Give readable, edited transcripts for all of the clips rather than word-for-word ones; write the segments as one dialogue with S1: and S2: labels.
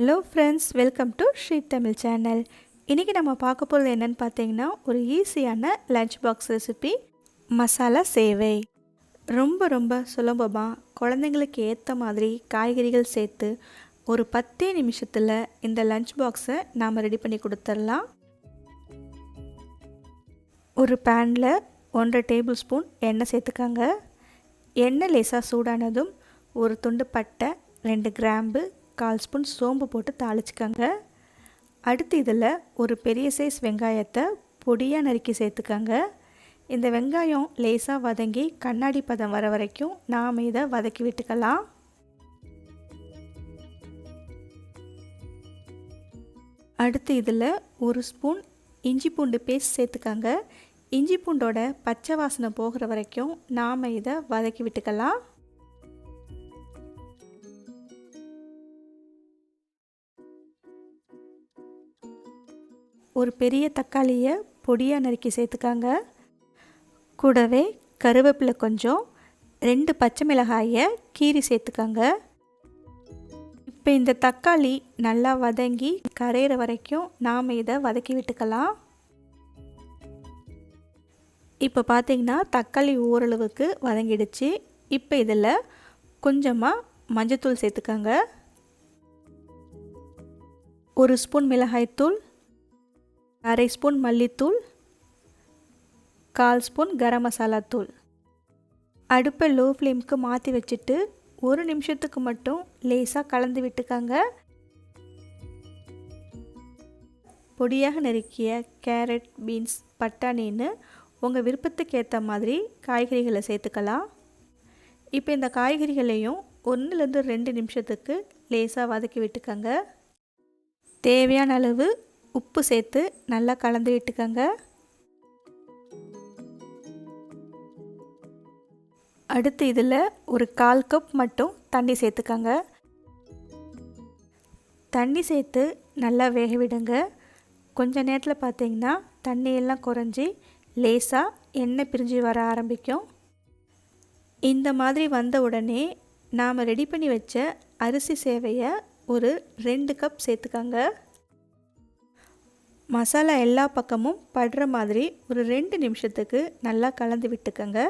S1: Hello friends, welcome to Shri Tamil channel. இன்றைக்கி நம்ம பார்க்க போகிறது என்னென்னு பார்த்தீங்கன்னா, ஒரு ஈஸியான லஞ்ச் பாக்ஸ் ரெசிபி மசாலா சேவை. ரொம்ப சுலபமாக குழந்தைங்களுக்கு ஏற்ற மாதிரி காய்கறிகள் சேர்த்து ஒரு 10 நிமிஷத்தில் இந்த லஞ்ச் பாக்ஸை நாம் ரெடி பண்ணி கொடுத்துடலாம். ஒரு பேனில் 1.5 டேபிள் ஸ்பூன் எண்ணெய் சேர்த்துக்காங்க. எண்ணெய் லேசாக சூடானதும் ஒரு துண்டு பட்டை, 2 கிராம்பு, 1/4 ஸ்பூன் சோம்பு போட்டு தாளிச்சுக்கோங்க. அடுத்து இதில் ஒரு பெரிய சைஸ் வெங்காயத்தை பொடியாக நறுக்கி சேர்த்துக்கோங்க. இந்த வெங்காயம் லேசாக வதங்கி கண்ணாடி பதம் வர வரைக்கும் நாம் இதை வதக்கி விட்டுக்கலாம். அடுத்து இதில் ஒரு ஸ்பூன் இஞ்சி பூண்டு பேஸ்ட் சேர்த்துக்கோங்க. இஞ்சி பூண்டோட பச்சை வாசனை போகிற வரைக்கும் நாம் இதை வதக்கி விட்டுக்கலாம். ஒரு பெரிய தக்காளியை பொடியாக நறுக்கி சேர்த்துக்காங்க. கூடவே கருவேப்பிலை கொஞ்சம், 2 பச்சை மிளகாயை கீறி சேர்த்துக்காங்க. இப்போ இந்த தக்காளி நல்லா வதங்கி கரையிற வரைக்கும் நாம் இதை வதக்கி விட்டுக்கலாம். இப்போ பார்த்திங்கன்னா தக்காளி ஓரளவுக்கு வதங்கிடுச்சு. இப்போ இதில் கொஞ்சமாக மஞ்சத்தூள் சேர்த்துக்காங்க. 1 ஸ்பூன் மிளகாய்த்தூள், 1/2 ஸ்பூன் மல்லித்தூள், 1/4 ஸ்பூன் கரம் மசாலா தூள். அடுப்பை லோ ஃப்ளேமுக்கு மாற்றி வச்சுட்டு 1 நிமிஷத்துக்கு மட்டும் லேசாக கலந்து விட்டுக்காங்க. பொடியாக நறுக்கிய கேரட், பீன்ஸ், பட்டாணின்னு உங்கள் விருப்பத்துக்கு ஏற்ற மாதிரி காய்கறிகளை சேர்த்துக்கலாம். இப்போ இந்த காய்கறிகளையும் 1லேருந்து 2 நிமிஷத்துக்கு லேசாக வதக்கி விட்டுக்கோங்க. தேவையான அளவு உப்பு சேர்த்து நல்லா கலந்து விட்டுக்கோங்க. அடுத்து இதில் ஒரு 1/4 கப் மட்டும் தண்ணி சேர்த்துக்கோங்க. தண்ணி சேர்த்து நல்லா வேக விடுங்க. கொஞ்ச நேரத்தில் பார்த்திங்கன்னா தண்ணியெல்லாம் குறைஞ்சி லேசாக எண்ணெய் பிரிஞ்சு வர ஆரம்பிக்கும். இந்த மாதிரி வந்த உடனே நாம் ரெடி பண்ணி வச்ச அரிசி சேவையை ஒரு 2 கப் சேர்த்துக்கோங்க. மசாலா எல்லா பக்கமும் படுற மாதிரி ஒரு 2 நிமிஷத்துக்கு நல்லா கலந்து விட்டுக்கோங்க.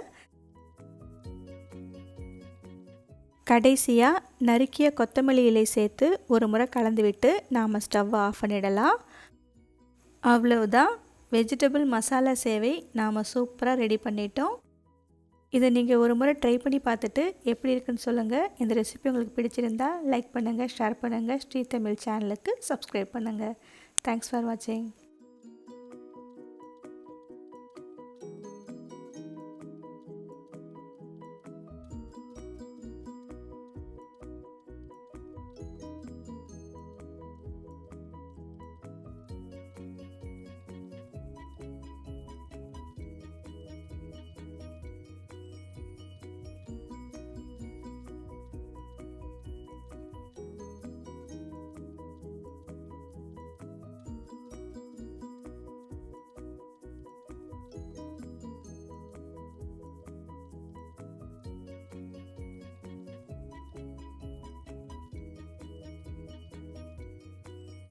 S1: கடைசியாக நறுக்கிய கொத்தமல்லி இலை சேர்த்து ஒரு முறை கலந்து விட்டு நாம் ஸ்டவ்வை ஆஃப் பண்ணிடலாம். அவ்வளவுதான், வெஜிடபிள் மசாலா சேவை நாம் சூப்பராக ரெடி பண்ணிட்டோம். இதை நீங்கள் ஒரு முறை ட்ரை பண்ணி பார்த்துட்டு எப்படி இருக்குன்னு சொல்லுங்கள். இந்த ரெசிபி உங்களுக்கு பிடிச்சிருந்தால் லைக் பண்ணுங்கள், ஷேர் பண்ணுங்கள். ஸ்ரீ தமிழ் சேனலுக்கு சப்ஸ்கிரைப் பண்ணுங்கள். Thanks for watching.